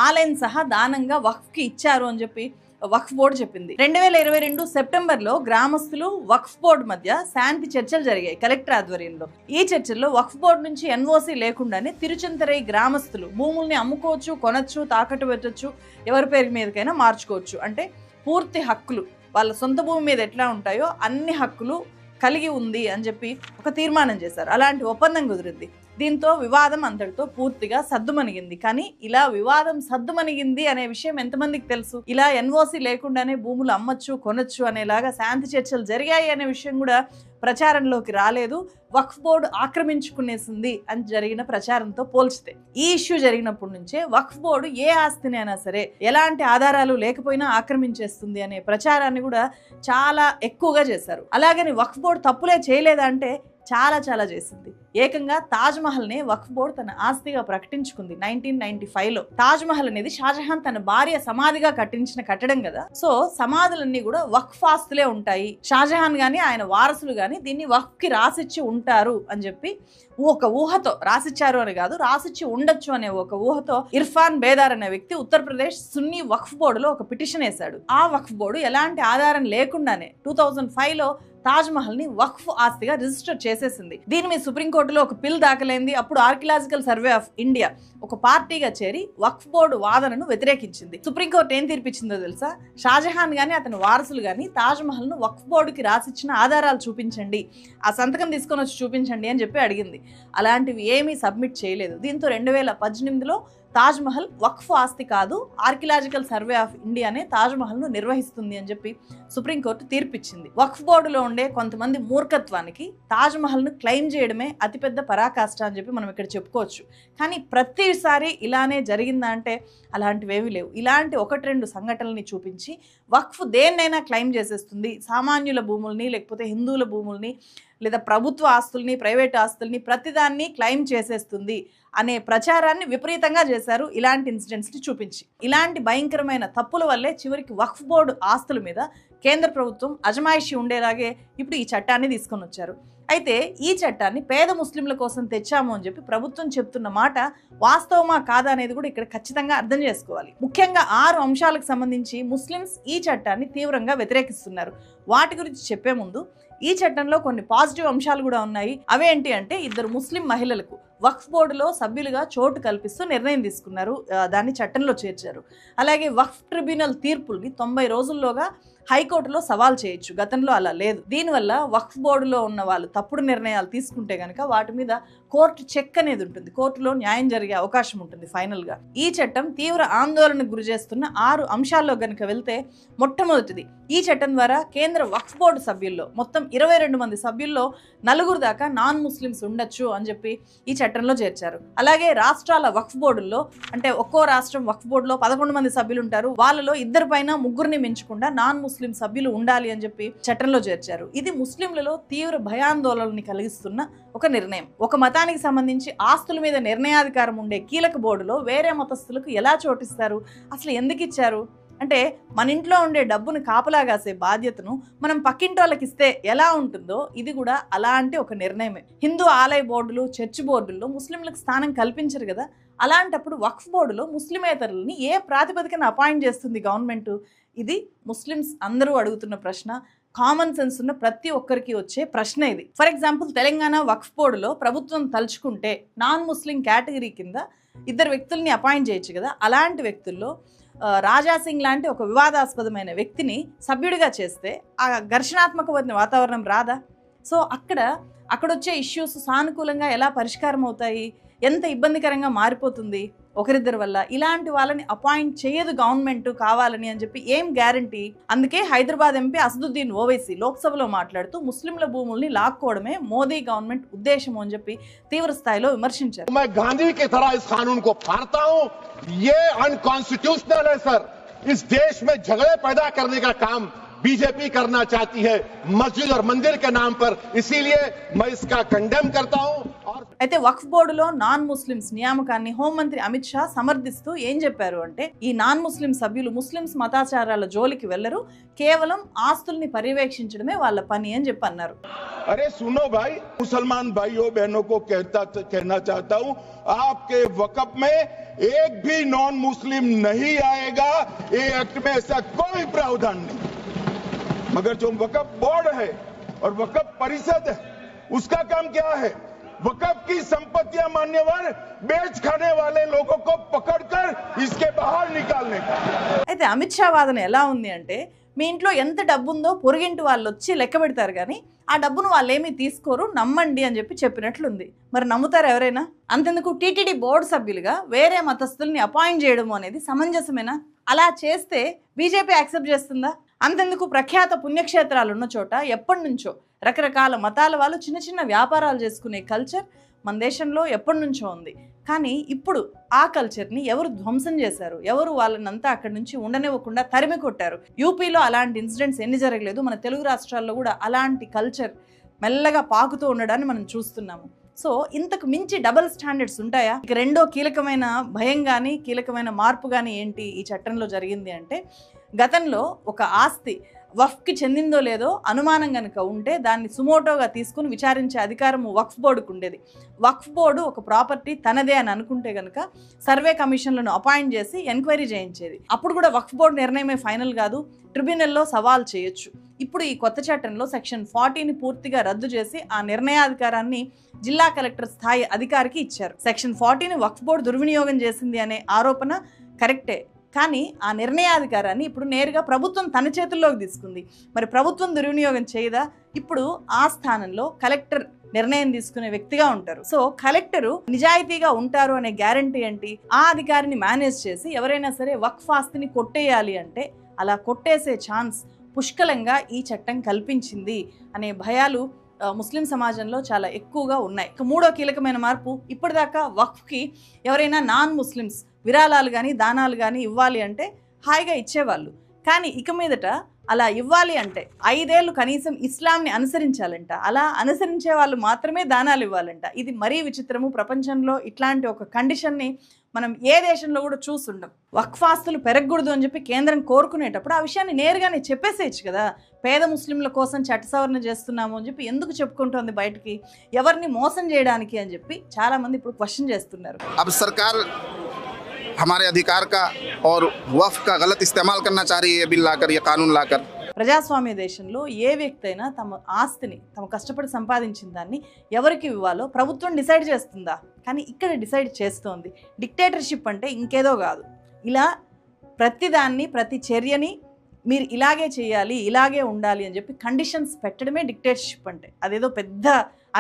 [SPEAKER 1] ఆలయం సహా దానంగా వక్ఫ్కి ఇచ్చారు అని చెప్పి వక్ఫ్ బోర్డు చెప్పింది. 2022 సెప్టెంబర్లో గ్రామస్తులు వక్ఫ్ బోర్డు మధ్య శాంతి చర్చలు జరిగాయి కలెక్టర్ ఆధ్వర్యంలో. ఈ చర్చల్లో వక్ఫ్ బోర్డు నుంచి ఎన్ఓసి లేకుండానే తిరుచంతరై గ్రామస్తులు భూముల్ని అమ్ముకోవచ్చు, కొనొచ్చు, తాకట్టు పెట్టచ్చు, ఎవరి పేరు మీదకైనా మార్చుకోవచ్చు. అంటే పూర్తి హక్కులు వాళ్ళ సొంత భూమి మీద ఎట్లా ఉంటాయో అన్ని హక్కులు కలిగి ఉంది అని చెప్పి ఒక తీర్మానం చేశారు. అలాంటి ఒప్పందం కుదిరింది. దీంతో వివాదం అంతటితో పూర్తిగా సద్దుమణిగింది. కానీ ఇలా వివాదం సద్దుమణిగింది అనే విషయం ఎంతమందికి తెలుసు? ఇలా ఎన్ఓసి లేకుండానే భూములు అమ్మచ్చు, కొనొచ్చు అనేలాగా శాంతి చర్చలు జరిగాయి అనే విషయం కూడా ప్రచారంలోకి రాలేదు. వక్ఫ్ బోర్డు ఆక్రమించుకునేసింది అని జరిగిన ప్రచారంతో పోల్చితే ఈ ఇష్యూ జరిగినప్పటి నుంచే వక్ఫ్ బోర్డు ఏ ఆస్తిని అయినా సరే ఎలాంటి ఆధారాలు లేకపోయినా ఆక్రమించేస్తుంది అనే ప్రచారాన్ని కూడా చాలా ఎక్కువగా చేశారు. అలాగని వక్ఫ్ బోర్డు తప్పులే చేయలేదంటే చాలా చేసింది. ఏకంగా తాజ్ మహల్ నే వక్ఫ్ బోర్డు తన ఆస్తిగా ప్రకటించుకుంది 1995లో. తాజ్ మహల్ అనేది షాజహాన్ తన భార్య సమాధిగా కట్టించిన కట్టడం కదా. సో సమాధులన్నీ కూడా వక్ఫ్ ఆస్తులే ఉంటాయి. షాజహాన్ గాని ఆయన వారసులు గాని దీన్ని వక్ఫ్ కి రాసిచ్చి ఉంటారు అని చెప్పి ఒక ఊహతో, రాసిచ్చారు అని కాదు, రాసిచ్చి ఉండొచ్చు అనే ఒక ఊహతో ఇర్ఫాన్ బేదార్ అనే వ్యక్తి ఉత్తరప్రదేశ్ సున్నీ వక్ఫ్ బోర్డులో ఒక పిటిషన్ వేశాడు. ఆ వక్ఫ్ బోర్డు ఎలాంటి ఆధారం లేకుండానే 2005లో తాజ్ మహల్ ని వక్ఫ్ ఆస్తిగా రిజిస్టర్ చేసేసింది. దీని మీద సుప్రీంకోర్టులో ఒక పిల్ దాఖలైంది. అప్పుడు ఆర్కియలాజికల్ సర్వే ఆఫ్ ఇండియా ఒక పార్టీగా చేరి వక్ఫ్ బోర్డు వాదనను వ్యతిరేకించింది. సుప్రీంకోర్టు ఏం తీర్పిచ్చిందో తెలుసా? షాజహాన్ గాని అతని వారసులు గాని తాజ్ మహల్ ను వక్ఫ్ బోర్డుకి రాసిచ్చిన ఆధారాలు చూపించండి, ఆ సంతకం తీసుకొని వచ్చి చూపించండి అని చెప్పి అడిగింది. అలాంటివి ఏమీ సబ్మిట్ చేయలేదు. దీంతో 2018లో తాజ్ మహల్ వక్ఫ్ ఆస్తి కాదు, ఆర్కియలాజికల్ సర్వే ఆఫ్ ఇండియానే తాజ్ మహల్ ను నిర్వహిస్తుంది అని చెప్పి సుప్రీంకోర్టు తీర్పిచ్చింది. వక్ఫ్ బోర్డులో ఉండే కొంతమంది మూర్ఖత్వానికి తాజ్ మహల్ ను క్లెయిమ్ చేయడమే అతిపెద్ద పరాకాష్ట అని చెప్పి మనం ఇక్కడ చెప్పుకోవచ్చు. కానీ ప్రతిసారి ఇలానే జరిగిందా అంటే అలాంటివేమీ లేవు. ఇలాంటి 1-2 సంఘటనల్ని చూపించి వక్ఫ్ దేన్నైనా క్లెయిమ్ చేసేస్తుంది, సామాన్యుల భూముల్ని లేకపోతే హిందువుల భూముల్ని లేదా ప్రభుత్వ ఆస్తుల్ని, ప్రైవేట్ ఆస్తుల్ని ప్రతిదాన్ని క్లెయిమ్ చేసేస్తుంది అనే ప్రచారాన్ని విపరీతంగా చేశారు ఇలాంటి ఇన్సిడెంట్స్ని చూపించి. ఇలాంటి భయంకరమైన తప్పుల వల్లే చివరికి వక్ఫ్ బోర్డు ఆస్తుల మీద కేంద్ర ప్రభుత్వం అజమాయిషీ ఉండేలాగే ఇప్పుడు ఈ చట్టాన్ని తీసుకొని వచ్చారు. అయితే ఈ చట్టాన్ని పేద ముస్లింల కోసం తెచ్చాము అని చెప్పి ప్రభుత్వం చెప్తున్న మాట వాస్తవమా కాదా అనేది కూడా ఇక్కడ ఖచ్చితంగా అర్థం చేసుకోవాలి. ముఖ్యంగా 6 అంశాలకు సంబంధించి ముస్లిమ్స్ ఈ చట్టాన్ని తీవ్రంగా వ్యతిరేకిస్తున్నారు. వాటి గురించి చెప్పే ముందు ఈ చట్టంలో కొన్ని పాజిటివ్ అంశాలు కూడా ఉన్నాయి. అవేంటి అంటే 2 ముస్లిం మహిళలకు వక్ఫ్ బోర్డులో సభ్యులుగా చోటు కల్పిస్తూ నిర్ణయం తీసుకున్నారు, దాన్ని చట్టంలో చేర్చారు. అలాగే వక్ఫ్ ట్రిబ్యునల్ తీర్పుల్ని 90 రోజుల్లోగా హైకోర్టులో సవాల్ చేయొచ్చు, గతంలో అలా లేదు. దీనివల్ల వక్ఫ్ బోర్డులో ఉన్న వాళ్ళు తప్పుడు నిర్ణయాలు తీసుకుంటే కనుక వాటి మీద కోర్టు చెక్ అనేది ఉంటుంది, కోర్టులో న్యాయం జరిగే అవకాశం ఉంటుంది ఫైనల్ గా. ఈ చట్టం తీవ్ర ఆందోళనకు గురి చేస్తున్న 6 అంశాల్లో గనుక వెళ్తే, మొట్టమొదటిది ఈ చట్టం ద్వారా కేంద్ర వక్ఫ్ బోర్డు సభ్యుల్లో మొత్తం 22 మంది సభ్యుల్లో 4 దాకా నాన్ ముస్లిమ్స్ ఉండొచ్చు అని చెప్పి ఈ చట్టంలో చేర్చారు. అలాగే రాష్ట్రాల వక్ఫ్ బోర్డుల్లో, అంటే ఒక్కో రాష్ట్రం వక్ఫ్ బోర్డులో 11 మంది సభ్యులు ఉంటారు, వాళ్ళలో 2 పైన 3 మించకుండా నాన్ ముస్లిం సభ్యులు ఉండాలి అని చెప్పి చట్టంలో చేర్చారు. ఇది ముస్లింలలో తీవ్ర భయాందోళనని కలిగిస్తున్న ఒక నిర్ణయం. ఒక మతానికి సంబంధించి ఆస్తుల మీద నిర్ణయాధికారం ఉండే కీలక బోర్డులో వేరే మతస్థులకు ఎలా చోటిస్తారు, అసలు ఎందుకు ఇచ్చారు? అంటే మన ఇంట్లో ఉండే డబ్బును కాపలాగాసే బాధ్యతను మనం పక్కింటి వాళ్ళకి ఇస్తే ఎలా ఉంటుందో ఇది కూడా అలాంటి ఒక నిర్ణయమే. హిందూ ఆలయ బోర్డులు, చర్చ్ బోర్డుల్లో ముస్లింలకు స్థానం కల్పించరు కదా. అలాంటప్పుడు వక్ఫ్ బోర్డులో ముస్లిమేతరులని ఏ ప్రాతిపదికన అపాయింట్ చేస్తుంది గవర్నమెంట్? ఇది ముస్లిమ్స్ అందరూ అడుగుతున్న ప్రశ్న, కామన్ సెన్స్ ఉన్న ప్రతి ఒక్కరికి వచ్చే ప్రశ్న ఇది. ఫర్ ఎగ్జాంపుల్, తెలంగాణ వక్ఫ్ బోర్డులో ప్రభుత్వం తలుచుకుంటే నాన్ ముస్లిం కేటగిరీ కింద 2 వ్యక్తుల్ని అపాయింట్ చేయొచ్చు కదా. అలాంటి వ్యక్తుల్లో రాజాసింగ్ లాంటి ఒక వివాదాస్పదమైన వ్యక్తిని సభ్యుడిగా చేస్తే ఆ ఘర్షణాత్మకమైన వాతావరణం రాదా? సో అక్కడొచ్చే ఇష్యూస్ సానుకూలంగా ఎలా పరిష్కారం అవుతాయి, ఎంత ఇబ్బందికరంగా మారిపోతుంది ఒకరిద్దరి వల్ల, ఇలాంటి వాళ్ళని అపాయింట్ చేయదు గవర్నమెంట్ కావాలని అని చెప్పి ఏం గ్యారంటీ? అందుకే హైదరాబాద్ ఎంపీ అసదుద్దీన్ ఓవైసీ లోక్సభలో మాట్లాడుతూ ముస్లింల భూముల్ని లాక్కోవడమే మోదీ గవర్నమెంట్ ఉద్దేశం అని చెప్పి తీవ్ర స్థాయిలో విమర్శించారు.
[SPEAKER 7] मैं गांधी की तरह इस कानून को फाड़ता हूं, ये अनकॉन्स्टिट्यूशनल है सर। इस देश में झगड़े पैदा करने का काम बीजेपी करना चाहती है मस्जिद और मंदिर के नाम पर, इसीलिए मैं इसका कंडेम करता हूं।
[SPEAKER 1] అయితే వక్ఫ్ బోర్డులో నాన్ ముస్లిమ్స్ నియామకాన్ని హోంమంత్రి అమిత్ షా సమర్థిస్తూ ఏం చెప్పారు అంటే, ఈ నాన్ ముస్లిం సభ్యులు ముస్లిమ్స్ మతాచారాల జోలికి వెళ్లరు, కేవలం ఆస్తుల్ని పర్యవేక్షించడమే వాళ్ళ పని అని చెప్పి అన్నారు.
[SPEAKER 5] अरे सुनो भाई, मुसलमान भाइयों बहनों को कहना चाहता हूं, आपके वक्फ में एक भी नॉन मुस्लिम नहीं आएगा, ये एक्ट में ऐसा कोई प्रावधान नहीं। मगर जो वक्फ बोर्ड है और वक्फ परिषद है, उसका काम क्या है? वक्फ की संपत्तियां मान्यवर बेच खाने वाले लोगों को पकड़कर इसके बाहर निकालने का.
[SPEAKER 1] అయితే అమిత్ షా వాదన ఎలా ఉంది అంటే, మీ ఇంట్లో ఎంత డబ్బు ఉందో పొరుగింటి వాళ్ళు వచ్చి లెక్క పెడతారు కానీ ఆ డబ్బును వాళ్ళు ఏమీ తీసుకోరు, నమ్మండి అని చెప్పినట్లుంది. మరి నమ్ముతారు ఎవరైనా? అంతెందుకు టీటీడీ బోర్డు సభ్యులుగా వేరే మతస్థుల్ని అపాయింట్ చేయడం అనేది సమంజసమేనా? అలా చేస్తే బీజేపీ యాక్సెప్ట్ చేస్తుందా? అంతెందుకు ప్రఖ్యాత పుణ్యక్షేత్రాలు ఉన్న చోట ఎప్పటి నుంచో రకరకాల మతాల వాళ్ళు చిన్న చిన్న వ్యాపారాలు చేసుకునే కల్చర్ మన దేశంలో ఎప్పటి నుంచో ఉంది. కానీ ఇప్పుడు ఆ కల్చర్ని ఎవరు ధ్వంసం చేశారు, ఎవరు వాళ్ళనంతా అక్కడి నుంచి ఉండనివ్వకుండా తరిమి కొట్టారు. యూపీలో అలాంటి ఇన్సిడెంట్స్ ఎన్ని జరగలేదు, మన తెలుగు రాష్ట్రాల్లో కూడా అలాంటి కల్చర్ మెల్లగా పాకుతూ ఉండడాన్ని మనం చూస్తున్నాము. సో ఇంతకు మించి డబుల్ స్టాండర్డ్స్ ఉంటాయా? ఇక రెండో కీలకమైన భయం కానీ కీలకమైన మార్పు కానీ ఏంటి ఈ చట్టంలో జరిగింది అంటే, గతంలో ఒక ఆస్తి వక్ఫ్కి చెందిందో లేదో అనుమానం కనుక ఉంటే దాన్ని సుమోటోగా తీసుకుని విచారించే అధికారం వక్ఫ్ బోర్డుకు ఉండేది. వక్ఫ్ బోర్డు ఒక ప్రాపర్టీ తనదే అని అనుకుంటే కనుక సర్వే కమిషన్లను అపాయింట్ చేసి ఎంక్వైరీ చేయించేది. అప్పుడు కూడా వక్ఫ్ బోర్డు నిర్ణయమే ఫైనల్ కాదు, ట్రిబ్యునల్లో సవాల్ చేయొచ్చు. ఇప్పుడు ఈ కొత్త చట్టంలో సెక్షన్ 40ని పూర్తిగా రద్దు చేసి ఆ నిర్ణయాధికారాన్ని జిల్లా కలెక్టర్ స్థాయి అధికారికి ఇచ్చారు. సెక్షన్ 40ని వక్ఫ్ బోర్డు దుర్వినియోగం చేసింది అనే ఆరోపణ కరెక్టే, కానీ ఆ నిర్ణయాధికారాన్ని ఇప్పుడు నేరుగా ప్రభుత్వం తన చేతుల్లోకి తీసుకుంది. మరి ప్రభుత్వం దుర్వినియోగం చేయదా? ఇప్పుడు ఆ స్థానంలో కలెక్టర్ నిర్ణయం తీసుకునే వ్యక్తిగా ఉంటారు. సో కలెక్టరు నిజాయితీగా ఉంటారు అనే గ్యారంటీ ఏంటి? ఆ అధికారిని మేనేజ్ చేసి ఎవరైనా సరే వక్ఫ్ ఆస్తిని కొట్టేయాలి అంటే అలా కొట్టేసే ఛాన్స్ పుష్కలంగా ఈ చట్టం కల్పించింది అనే భయాలు ముస్లిం సమాజంలో చాలా ఎక్కువగా ఉన్నాయి. మూడో కీలకమైన మార్పు, ఇప్పటిదాకా వక్ఫ్కి ఎవరైనా నాన్ ముస్లిమ్స్ విరాళాలు కానీ దానాలు కానీ ఇవ్వాలి అంటే హాయిగా ఇచ్చేవాళ్ళు. కానీ ఇక మీదట అలా ఇవ్వాలి అంటే 5 ఏళ్ళు కనీసం ఇస్లాంని అనుసరించాలంట. అలా అనుసరించే వాళ్ళు మాత్రమే దానాలు ఇవ్వాలంట. ఇది మరీ విచిత్రము. ప్రపంచంలో ఇట్లాంటి ఒక కండిషన్ని మనం ఏ దేశంలో కూడా చూస్తుండం. వక్ఫ్ ఆస్తులు పెరగకూడదు అని చెప్పి కేంద్రం కోరుకునేటప్పుడు ఆ విషయాన్ని నేరుగానే చెప్పేసేయచ్చు కదా. పేద ముస్లింల కోసం చట్ట సవరణ చేస్తున్నాము అని చెప్పి ఎందుకు చెప్పుకుంటోంది బయటికి? ఎవరిని మోసం చేయడానికి అని చెప్పి చాలా మంది ఇప్పుడు క్వశ్చన్ చేస్తున్నారు.
[SPEAKER 8] अब सरकार हमारे अधिकार का और वक्फ का गलत इस्तेमाल करना चाह रही है बिल लाकर, ये कानून लाकर.
[SPEAKER 1] ప్రజాస్వామ్య దేశంలో ఏ వ్యక్తి అయినా తమ ఆస్తిని తమ కష్టపడి సంపాదించిన దాన్ని ఎవరికి ఇవ్వాలో ప్రభుత్వం డిసైడ్ చేస్తుందా? కానీ ఇక్కడ డిసైడ్ చేస్తోంది. డిక్టేటర్షిప్ అంటే ఇంకేదో కాదు. ఇలా ప్రతిదాన్ని ప్రతి చర్యని మీరు ఇలాగే చేయాలి, ఇలాగే ఉండాలి అని చెప్పి కండిషన్స్ పెట్టడమే డిక్టేటర్షిప్ అంటే. అదేదో పెద్ద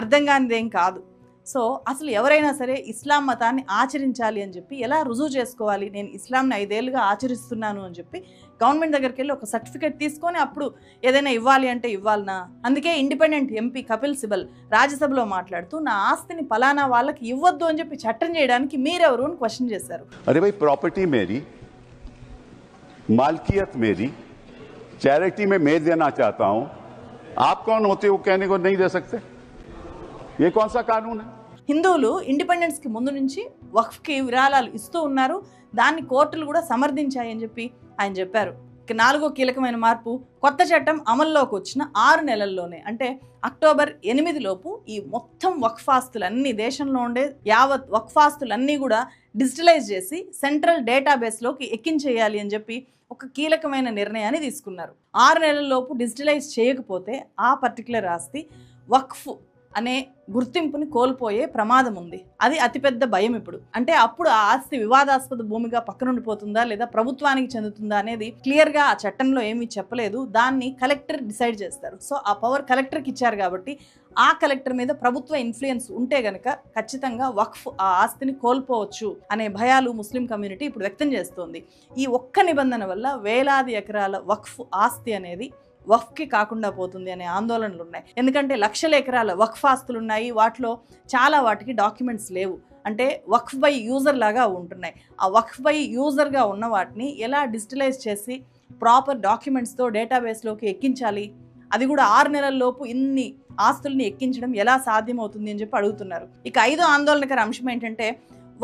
[SPEAKER 1] అర్థం కానిదేం కాదు. సో అసలు ఎవరైనా సరే ఇస్లాం మతాన్ని ఆచరించాలి అని చెప్పి ఎలా రుజువు చేసుకోవాలి? నేను ఇస్లాంని 5 ఏళ్ళుగా ఆచరిస్తున్నాను అని చెప్పి గవర్నమెంట్ దగ్గరికి వెళ్ళి ఒక సర్టిఫికేట్ తీసుకొని అప్పుడు ఏదైనా ఇవ్వాలి అంటే ఇవ్వాలనా? అందుకే ఇండిపెండెంట్ ఎంపీ కపిల్ సిబల్ రాజ్యసభలో మాట్లాడుతూ నా ఆస్తిని పలానా వాళ్ళకి ఇవ్వద్దు అని చెప్పి చట్టం చేయడానికి మీరెవరు అని క్వశ్చన్ చేశారు.
[SPEAKER 9] अरे भाई, प्रॉपर्टी मेरी, मालकियत मेरी, चैरिटी में मैं देना चाहता हूं, आप कौन होते हो कहने को नहीं दे सकते? ये कौन सा कानून है?
[SPEAKER 1] హిందువులు ఇండిపెండెన్స్కి ముందు నుంచి వక్ఫ్కి విరాళాలు ఇస్తూ ఉన్నారు, దాన్ని కోర్టులు కూడా సమర్థించాయి అని చెప్పి ఆయన చెప్పారు. ఇక 4వ కీలకమైన మార్పు, కొత్త చట్టం అమల్లోకి వచ్చిన 6 నెలల్లోనే అంటే అక్టోబర్ 8 లోపు ఈ మొత్తం వక్ఫ్ ఆస్తులన్నీ దేశంలో ఉండే యావత్ వక్ఫ్ ఆస్తులన్నీ కూడా డిజిటలైజ్ చేసి సెంట్రల్ డేటాబేస్లోకి ఎక్కించేయాలి అని చెప్పి ఒక కీలకమైన నిర్ణయాన్ని తీసుకున్నారు. 6 నెలల్లోపు డిజిటలైజ్ చేయకపోతే ఆ పర్టికులర్ ఆస్తి వక్ఫ్ అనే గుర్తింపుని కోల్పోయే ప్రమాదం ఉంది. అది అతిపెద్ద భయం ఇప్పుడు. అంటే అప్పుడు ఆ ఆస్తి వివాదాస్పద భూమిగా పక్కనుండిపోతుందా లేదా ప్రభుత్వానికి చెందుతుందా అనేది క్లియర్గా ఆ చట్టంలో ఏమీ చెప్పలేదు. దాన్ని కలెక్టర్ డిసైడ్ చేస్తారు. సో ఆ పవర్ కలెక్టర్కి ఇచ్చారు కాబట్టి ఆ కలెక్టర్ మీద ప్రభుత్వ ఇన్ఫ్లుయెన్స్ ఉంటే గనక ఖచ్చితంగా వక్ఫ్ ఆ ఆస్తిని కోల్పోవచ్చు అనే భయాలు ముస్లిం కమ్యూనిటీ ఇప్పుడు వ్యక్తం చేస్తోంది. ఈ ఒక్క నిబంధన వల్ల వేలాది ఎకరాల వక్ఫ్ ఆస్తి అనేది వక్ఫ్కి కాకుండా పోతుంది అనే ఆందోళనలు ఉన్నాయి. ఎందుకంటే లక్షల ఎకరాల వక్ఫ్ ఆస్తులు ఉన్నాయి, వాటిలో చాలా వాటికి డాక్యుమెంట్స్ లేవు. అంటే వక్ఫ్ బై యూజర్ లాగా ఉంటున్నాయి. ఆ వక్ఫ్ బై యూజర్గా ఉన్న వాటిని ఎలా డిజిటలైజ్ చేసి ప్రాపర్ డాక్యుమెంట్స్తో డేటాబేస్లోకి ఎక్కించాలి, అది కూడా 6 నెలల్లోపు ఇన్ని ఆస్తుల్ని ఎక్కించడం ఎలా సాధ్యమవుతుంది అని చెప్పి అడుగుతున్నారు. ఇక 5వ ఆందోళనకర అంశం ఏంటంటే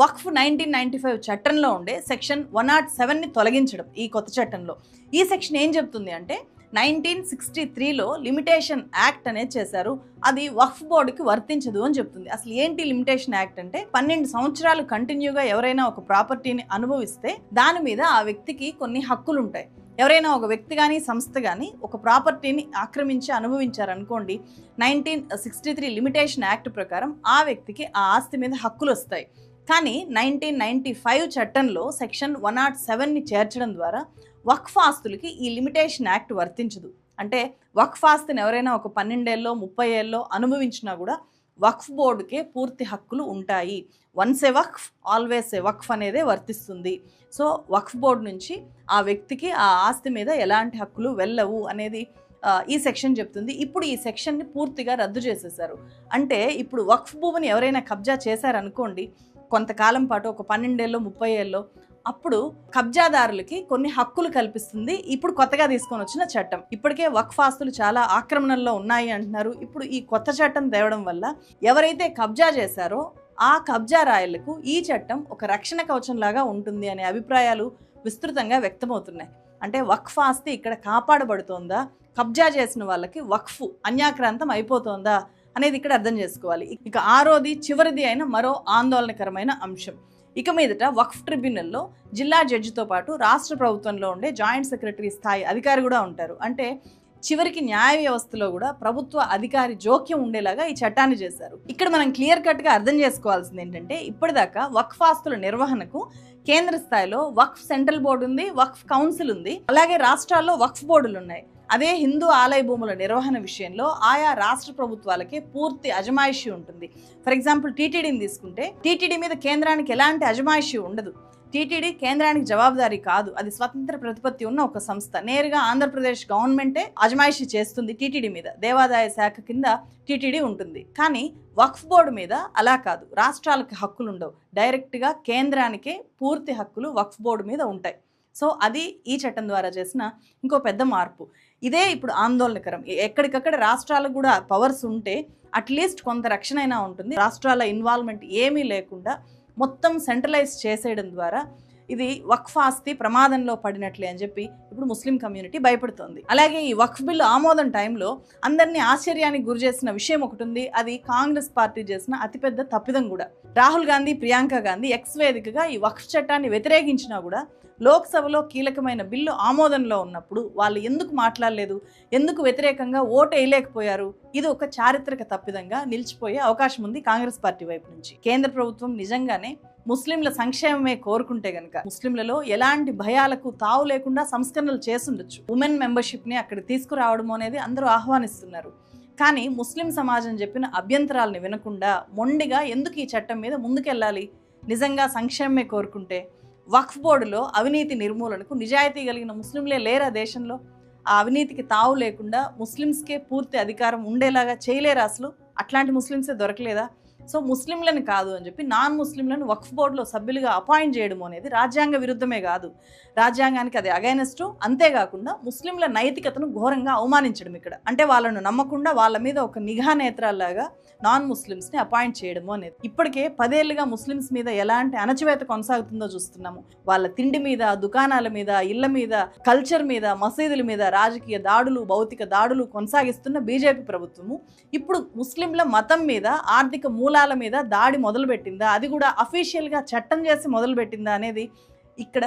[SPEAKER 1] వక్ఫ్ 1995 చట్టంలో ఉండే సెక్షన్ 107ని తొలగించడం. ఈ కొత్త చట్టంలో ఈ సెక్షన్ ఏం చెప్తుంది అంటే 1963లో లిమిటేషన్ యాక్ట్ అనేది చేశారు. అది వక్ఫ్ బోర్డుకి వర్తించదు అని చెప్తుంది. అసలు ఏంటి లిమిటేషన్ యాక్ట్ అంటే 12 సంవత్సరాలు కంటిన్యూగా ఎవరైనా ఒక ప్రాపర్టీని అనుభవిస్తే దాని మీద ఆ వ్యక్తికి కొన్ని హక్కులు ఉంటాయి. ఎవరైనా ఒక వ్యక్తి కానీ సంస్థ కానీ ఒక ప్రాపర్టీని ఆక్రమించి అనుభవించారనుకోండి, 1963 లిమిటేషన్ యాక్ట్ ప్రకారం ఆ వ్యక్తికి ఆ ఆస్తి మీద హక్కులు వస్తాయి. కానీ 1995 చట్టంలో సెక్షన్ 107ని చేర్చడం ద్వారా వక్ఫ్ ఆస్తులకి ఈ లిమిటేషన్ యాక్ట్ వర్తించదు. అంటే వక్ఫ్ ఆస్తిని ఎవరైనా ఒక 12 ఏళ్ళలో 30 ఏళ్ళలో అనుభవించినా కూడా వక్ఫ్ బోర్డుకే పూర్తి హక్కులు ఉంటాయి. Once A Waqf always a వక్ఫ్ అనేదే వర్తిస్తుంది. సో వక్ఫ్ బోర్డు నుంచి ఆ వ్యక్తికి ఆ ఆస్తి మీద ఎలాంటి హక్కులు వెళ్ళవు అనేది ఈ సెక్షన్ చెప్తుంది. ఇప్పుడు ఈ సెక్షన్ని పూర్తిగా రద్దు చేసేసారు. అంటే ఇప్పుడు వక్ఫ్ భూమిని ఎవరైనా కబ్జా చేశారనుకోండి, కొంతకాలం పాటు ఒక 12 ఏళ్ళలో 30 ఏళ్ళలో, అప్పుడు కబ్జాదారులకి కొన్ని హక్కులు కల్పిస్తుంది ఇప్పుడు కొత్తగా తీసుకొని వచ్చిన చట్టం. ఇప్పటికే వక్ఫ్ ఆస్తులు చాలా ఆక్రమణల్లో ఉన్నాయి అంటున్నారు. ఇప్పుడు ఈ కొత్త చట్టం తేవడం వల్ల ఎవరైతే కబ్జా చేశారో ఆ కబ్జా రాయలకు ఈ చట్టం ఒక రక్షణ కవచం లాగా ఉంటుంది అనే అభిప్రాయాలు విస్తృతంగా వ్యక్తమవుతున్నాయి. అంటే వక్ఫ్ ఆస్తి ఇక్కడ కాపాడబడుతోందా, కబ్జా చేసిన వాళ్ళకి వక్ఫ్ అన్యాక్రాంతం అయిపోతోందా అనేది ఇక్కడ అర్థం చేసుకోవాలి. ఇక 6వది చివరిది అయిన మరో ఆందోళనకరమైన అంశం. ఇక మీదట వక్ఫ్ ట్రిబ్యునల్లో జిల్లా జడ్జితో పాటు రాష్ట్ర ప్రభుత్వంలో ఉండే జాయింట్ సెక్రటరీ స్థాయి అధికారి కూడా ఉంటారు. అంటే చివరికి న్యాయ వ్యవస్థలో కూడా ప్రభుత్వ అధికారి జోక్యం ఉండేలాగా ఈ చట్టాన్ని చేశారు. ఇక్కడ మనం క్లియర్ కట్గా అర్థం చేసుకోవాల్సింది ఏంటంటే ఇప్పటిదాకా వక్ఫ్ ఆస్తుల నిర్వహణకు కేంద్ర స్థాయిలో వక్ఫ్ సెంట్రల్ బోర్డు ఉంది, వక్ఫ్ కౌన్సిల్ ఉంది, అలాగే రాష్ట్రాల్లో వక్ఫ్ బోర్డులు ఉన్నాయి. అదే హిందూ ఆలయ భూముల నిర్వహణ విషయంలో ఆయా రాష్ట్ర ప్రభుత్వాలకే పూర్తి అజమాయిషీ ఉంటుంది. ఫర్ ఎగ్జాంపుల్ టీటీడీని తీసుకుంటే టీటీడీ మీద కేంద్రానికి ఎలాంటి అజమాయిషీ ఉండదు. టీటీడీ కేంద్రానికి జవాబుదారీ కాదు, అది స్వతంత్ర ప్రతిపత్తి ఉన్న ఒక సంస్థ. నేరుగా ఆంధ్రప్రదేశ్ గవర్నమెంటే అజమాయిషీ చేస్తుంది టీటీడీ మీద, దేవాదాయ శాఖ కింద టీటీడీ ఉంటుంది. కానీ వక్ఫ్ బోర్డు మీద అలా కాదు, రాష్ట్రాలకు హక్కులు ఉండవు, డైరెక్ట్గా కేంద్రానికే పూర్తి హక్కులు వక్ఫ్ బోర్డు మీద ఉంటాయి. సో అది ఈ చట్టం ద్వారా చేసిన ఇంకో పెద్ద మార్పు. ఇదే ఇప్పుడు ఆందోళనకరం. ఎక్కడికక్కడ రాష్ట్రాలకు కూడా పవర్స్ ఉంటే అట్లీస్ట్ కొంత రక్షణ అయినా ఉంటుంది. రాష్ట్రాల ఇన్వాల్వ్మెంట్ ఏమీ లేకుండా మొత్తం సెంట్రలైజ్ చేసేయడం ద్వారా ఇది వక్ఫ్ ఆస్తి ప్రమాదంలో పడినట్లే అని చెప్పి ఇప్పుడు ముస్లిం కమ్యూనిటీ భయపడుతోంది. అలాగే ఈ వక్ఫ్ బిల్లు ఆమోదం టైంలో అందరినీ ఆశ్చర్యానికి గురి చేసిన విషయం ఒకటి ఉంది. అది కాంగ్రెస్ పార్టీ చేసిన అతిపెద్ద తప్పిదం కూడా. రాహుల్ గాంధీ, ప్రియాంక గాంధీ ఎక్స్ వేదికగా ఈ వక్ఫ్ చట్టాన్ని వ్యతిరేకించినా కూడా లోక్సభలో కీలకమైన బిల్లు ఆమోదంలో ఉన్నప్పుడు వాళ్ళు ఎందుకు మాట్లాడలేదు, ఎందుకు వ్యతిరేకంగా ఓటు వేయలేకపోయారు? ఇది ఒక చారిత్రక తప్పిదంగా నిలిచిపోయే అవకాశం ఉంది కాంగ్రెస్ పార్టీ వైపు నుంచి. కేంద్ర ప్రభుత్వం నిజంగానే ముస్లింల సంక్షేమమే కోరుకుంటే గనక ముస్లింలలో ఎలాంటి భయాలకు తావు లేకుండా సంస్కరణలు చేసుండొచ్చు. ఉమెన్ మెంబర్షిప్ని అక్కడ తీసుకురావడం అనేది అందరూ ఆహ్వానిస్తున్నారు. కానీ ముస్లిం సమాజం చెప్పిన అభ్యంతరాలను వినకుండా మొండిగా ఎందుకు ఈ చట్టం మీద ముందుకెళ్ళాలి? నిజంగా సంక్షేమమే కోరుకుంటే వక్ఫ్ బోర్డులో అవినీతి నిర్మూలనకు నిజాయితీ కలిగిన ముస్లింలే లేరా దేశంలో? ఆ అవినీతికి తావు లేకుండా ముస్లిమ్స్కే పూర్తి అధికారం ఉండేలాగా చేయలేరా? అసలు అట్లాంటి ముస్లిమ్సే దొరకలేదా? సో ముస్లింలను కాదు అని చెప్పి నాన్ ముస్లింలను వక్ఫ్ బోర్డులో సభ్యులుగా అపాయింట్ చేయడం అనేది రాజ్యాంగ విరుద్ధమే కాదు, రాజ్యాంగానికి అది అగైనెస్ట్. అంతేకాకుండా ముస్లింల నైతికతను ఘోరంగా అవమానించడం ఇక్కడ. అంటే వాళ్ళను నమ్మకుండా వాళ్ళ మీద ఒక నిఘా నేత్రాల్లాగా నాన్ ముస్లిమ్స్ని అపాయింట్ చేయడము అనేది. ఇప్పటికే 10 ఏళ్లుగా ముస్లిమ్స్ మీద ఎలాంటి అణచివేత కొనసాగుతుందో చూస్తున్నాము. వాళ్ళ తిండి మీద, దుకాణాల మీద, ఇళ్ల మీద, కల్చర్ మీద, మసీదుల మీద రాజకీయ దాడులు, భౌతిక దాడులు కొనసాగిస్తున్న బీజేపీ ప్రభుత్వము ఇప్పుడు ముస్లింల మతం మీద, ఆర్థిక మూలాల మీద దాడి మొదలుపెట్టిందా? అది కూడా అఫీషియల్గా చట్టం చేసి మొదలుపెట్టిందా అనేది ఇక్కడ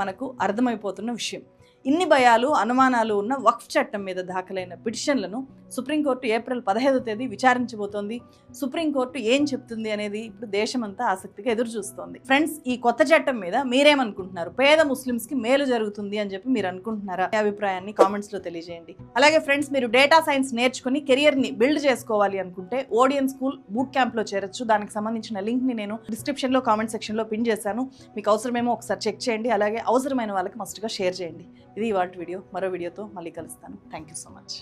[SPEAKER 1] మనకు అర్థమైపోతున్న విషయం. ఇన్ని భయాలు, అనుమానాలు ఉన్న వక్ఫ్ చట్టం మీద దాఖలైన పిటిషన్లను సుప్రీంకోర్టు ఏప్రిల్ 15వ తేదీ విచారించబోతోంది. సుప్రీంకోర్టు ఏం చెప్తుంది అనేది ఇప్పుడు దేశమంతా ఆసక్తిగా ఎదురు చూస్తోంది. ఫ్రెండ్స్, ఈ కొత్త చట్టం మీద మీరేమనుకుంటున్నారు? పేద ముస్లిమ్స్ కి మేలు జరుగుతుంది అని చెప్పి మీరు అనుకుంటున్నారా? మీ అభిప్రాయాన్ని కామెంట్స్ లో తెలియజేయండి. అలాగే ఫ్రెండ్స్, మీరు డేటా సైన్స్ నేర్చుకుని కెరియర్ ని బిల్డ్ చేసుకోవాలి అనుకుంటే ఓడియన్ స్కూల్ బూట్ క్యాంప్ లో చేరొచ్చు. దానికి సంబంధించిన లింక్ ని నేను డిస్క్రిప్షన్ లో కామెంట్ సెక్షన్ లో పిన్ చేశాను. మీకు అవసరమేమో ఒకసారి చెక్ చేయండి. అలాగే అవసరమైన వాళ్ళకి మస్ట్ గా షేర్ చేయండి. ఇది ఇవాల్టి వీడియో. మరో వీడియోతో మళ్ళీ కలుస్తాను. Thank you so much.